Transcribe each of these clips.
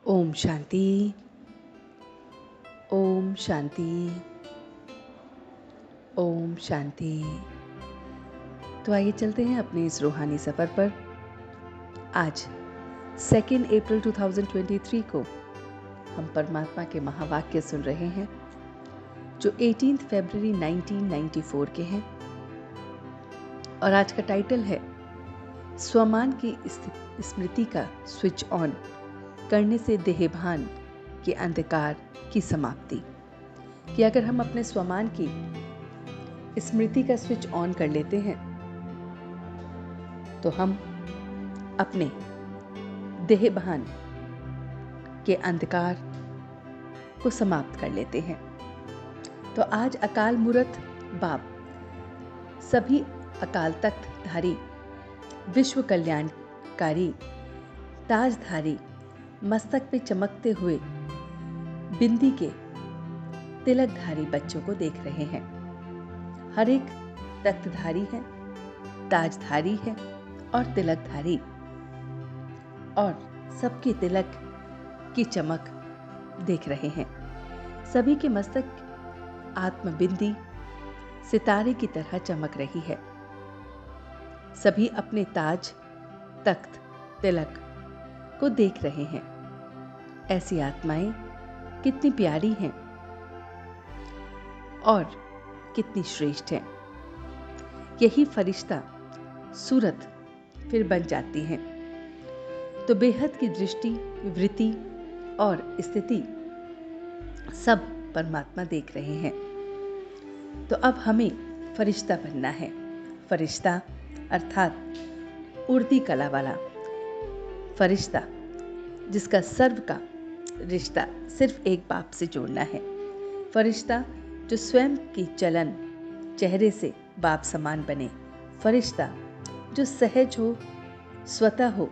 ओम शांति। ओम शांति। ओम शांति। तो आइए चलते हैं अपने इस रूहानी सफ़र पर। आज 2 अप्रैल 2023 को हम परमात्मा के महावाक्य सुन रहे हैं जो 18 फरवरी 1994 के हैं। और आज का टाइटल है स्वमान की स्मृति का स्विच ऑन करने से देहभान के अंधकार की समाप्ति। कि अगर हम अपने स्वमान की स्मृति का स्विच ऑन कर लेते हैं तो हम अपने देहभान के अंधकार को समाप्त कर लेते हैं। तो आज अकाल मूर्त बाप सभी अकाल तख्तधारी विश्व कल्याणकारी ताजधारी मस्तक पे चमकते हुए बिंदी के तिलकधारी बच्चों को देख रहे हैं। हर एक तख्तधारी है, ताजधारी है और तिलकधारी, और सबके तिलक की चमक देख रहे हैं। सभी के मस्तक आत्मबिंदी सितारे की तरह चमक रही है। सभी अपने ताज, तख्त, तिलक को देख रहे हैं। ऐसी आत्माएं कितनी प्यारी हैं और कितनी श्रेष्ठ हैं। यही फरिश्ता सूरत फिर बन जाती हैं तो बेहद की दृष्टि, वृत्ति और स्थिति सब परमात्मा देख रहे हैं। तो अब हमें फरिश्ता बनना है। फरिश्ता अर्थात उड़ती कला वाला फरिश्ता, जिसका सर्व का रिश्ता सिर्फ एक बाप से जोड़ना है। फरिश्ता जो स्वयं की चलन चेहरे से बाप समान बने। फरिश्ता जो सहज हो, स्वतः हो,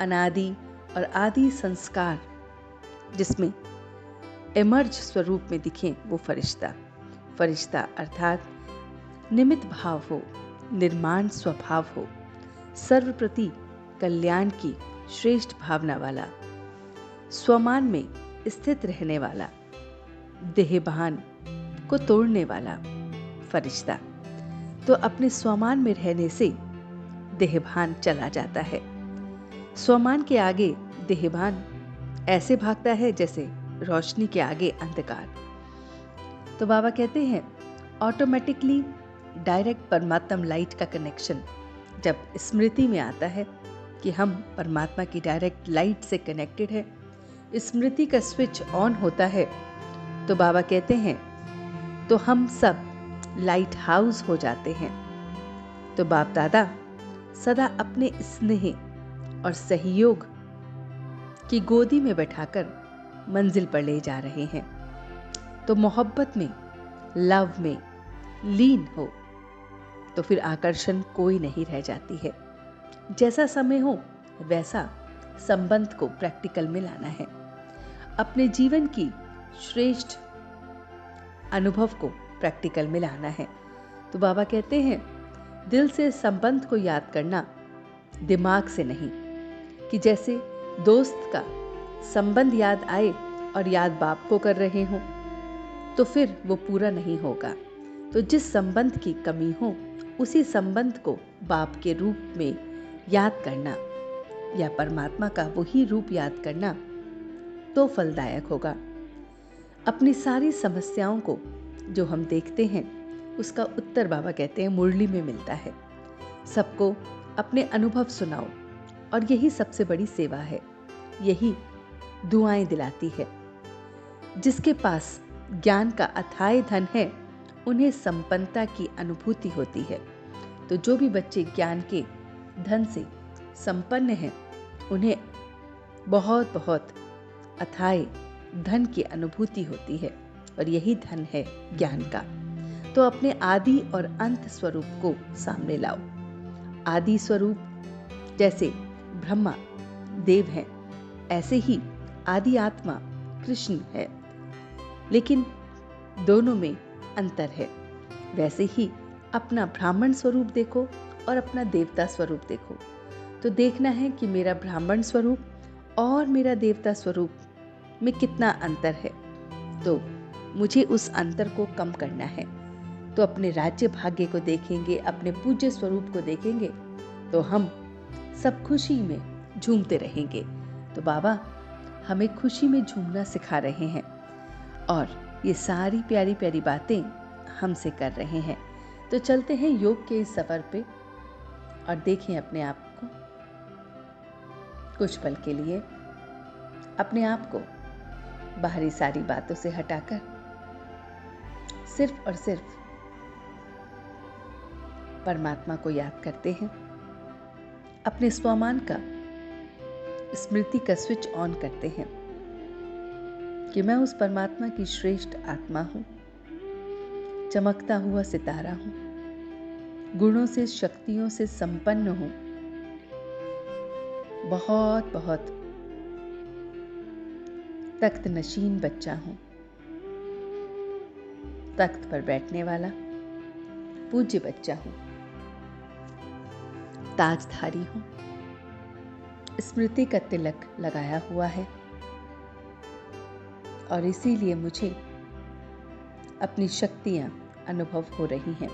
अनादि और आदि संस्कार जिसमें एमर्ज स्वरूप में दिखे, वो फरिश्ता। फरिश्ता अर्थात निमित्त भाव हो, निर्माण स्वभाव हो, सर्वप्रति कल्याण की श्रेष्ठ भावना वाला, स्वमान में स्थित रहने वाला, देहभान को तोड़ने वाला फरिश्ता। तो अपने स्वमान में रहने से देहभान चला जाता है। स्वमान के आगे देहभान ऐसे भागता है जैसे रोशनी के आगे अंधकार। तो बाबा कहते हैं ऑटोमेटिकली डायरेक्ट परमात्म लाइट का कनेक्शन जब स्मृति में आता है कि हम परमात्मा की डायरेक्ट लाइट से कनेक्टेड है, स्मृति का स्विच ऑन होता है, तो बाबा कहते हैं तो हम सब लाइट हाउस हो जाते हैं। तो बाप दादा सदा अपने स्नेह और सहयोग की गोदी में बैठाकर मंजिल पर ले जा रहे हैं। तो मोहब्बत में, लव में लीन हो तो फिर आकर्षण कोई नहीं रह जाती है। जैसा समय हो वैसा संबंध को प्रैक्टिकल में लाना है। अपने जीवन की श्रेष्ठ अनुभव को प्रैक्टिकल में लाना है। तो बाबा कहते हैं दिल से संबंध को याद करना, दिमाग से नहीं। कि जैसे दोस्त का संबंध याद आए और याद बाप को कर रहे हो तो फिर वो पूरा नहीं होगा। तो जिस संबंध की कमी हो उसी संबंध को बाप के रूप में याद करना या परमात्मा का वही रूप याद करना तो फलदायक होगा। अपनी सारी समस्याओं को जो हम देखते हैं उसका उत्तर बाबा कहते हैं मुरली में मिलता है। सबको अपने अनुभव सुनाओ और यही सबसे बड़ी सेवा है। यही दुआएं दिलाती है। जिसके पास ज्ञान का अथाह धन है उन्हें संपन्नता की अनुभूति होती है। तो जो भी बच्चे ज्ञान के धन से संपन्न हैं उन्हें बहुत बहुत अथाह धन की अनुभूति होती है और यही धन है ज्ञान का। तो अपने आदि और अंत स्वरूप को सामने लाओ। आदि स्वरूप जैसे ब्रह्मा देव हैं, ऐसे ही आदि आत्मा कृष्ण है, लेकिन दोनों में अंतर है। वैसे ही अपना ब्राह्मण स्वरूप देखो और अपना देवता स्वरूप देखो। तो देखना है कि मेरा ब्राह्मण स्वरूप और मेरा देवता स्वरूप में कितना अंतर है, तो मुझे उस अंतर को कम करना है। तो अपने राज्य भाग्य को देखेंगे, अपने पूज्य स्वरूप को देखेंगे, तो हम सब खुशी में झूमते रहेंगे। तो बाबा हमें खुशी में झूमना सिखा रहे हैं और ये सारी प्यारी प्यारी बातें हमसे कर रहे हैं। तो चलते हैं योग के इस सफर पे और देखें अपने आप को कुछ पल के लिए, अपने आप को बाहरी सारी बातों से हटाकर सिर्फ और सिर्फ परमात्मा को याद करते हैं। अपने स्वमान का स्मृति का स्विच ऑन करते हैं कि मैं उस परमात्मा की श्रेष्ठ आत्मा हूं, चमकता हुआ सितारा हूं, गुणों से शक्तियों से संपन्न हूं, बहुत बहुत तख्त नशीन बच्चा हूं, तख्त पर बैठने वाला पूज्य बच्चा हूं, ताजधारी हूं, स्मृति का तिलक लगाया हुआ है और इसीलिए मुझे अपनी शक्तियां अनुभव हो रही हैं,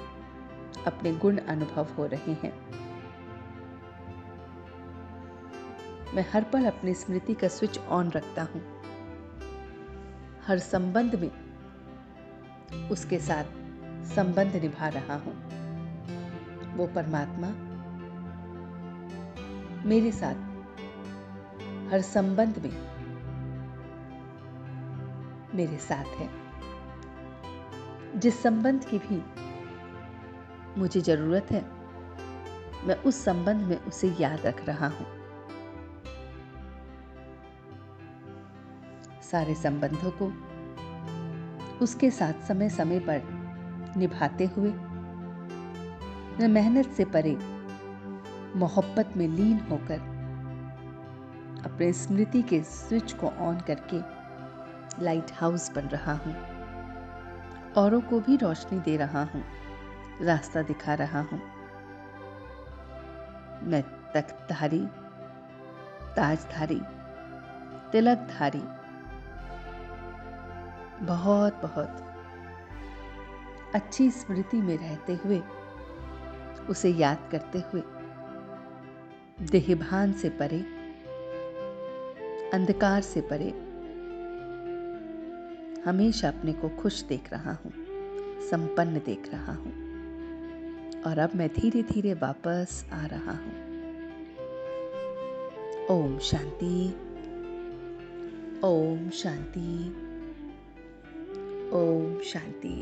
अपने गुण अनुभव हो रहे हैं। मैं हर पल अपनी स्मृति का स्विच ऑन रखता हूं, हर संबंध में उसके साथ संबंध निभा रहा हूं। वो परमात्मा मेरे साथ हर संबंध में मेरे साथ है। जिस संबंध की भी मुझे जरूरत है, मैं उस संबंध में उसे याद रख रहा हूं। सारे संबंधों को उसके साथ समय समय पर निभाते हुए मैं मेहनत से परे मोहब्बत में लीन होकर अपने स्मृति के स्विच को ऑन करके लाइट हाउस बन रहा हूं, औरों को भी रोशनी दे रहा हूं, रास्ता दिखा रहा हूं। मैं तख्तधारी, ताजधारी, तिलकधारी, बहुत बहुत अच्छी स्मृति में रहते हुए, उसे याद करते हुए, देहभान से परे, अंधकार से परे हमेशा अपने को खुश देख रहा हूं, संपन्न देख रहा हूं। और अब मैं धीरे धीरे वापस आ रहा हूं। ओम शांति, ओम शांति, ओम शांति।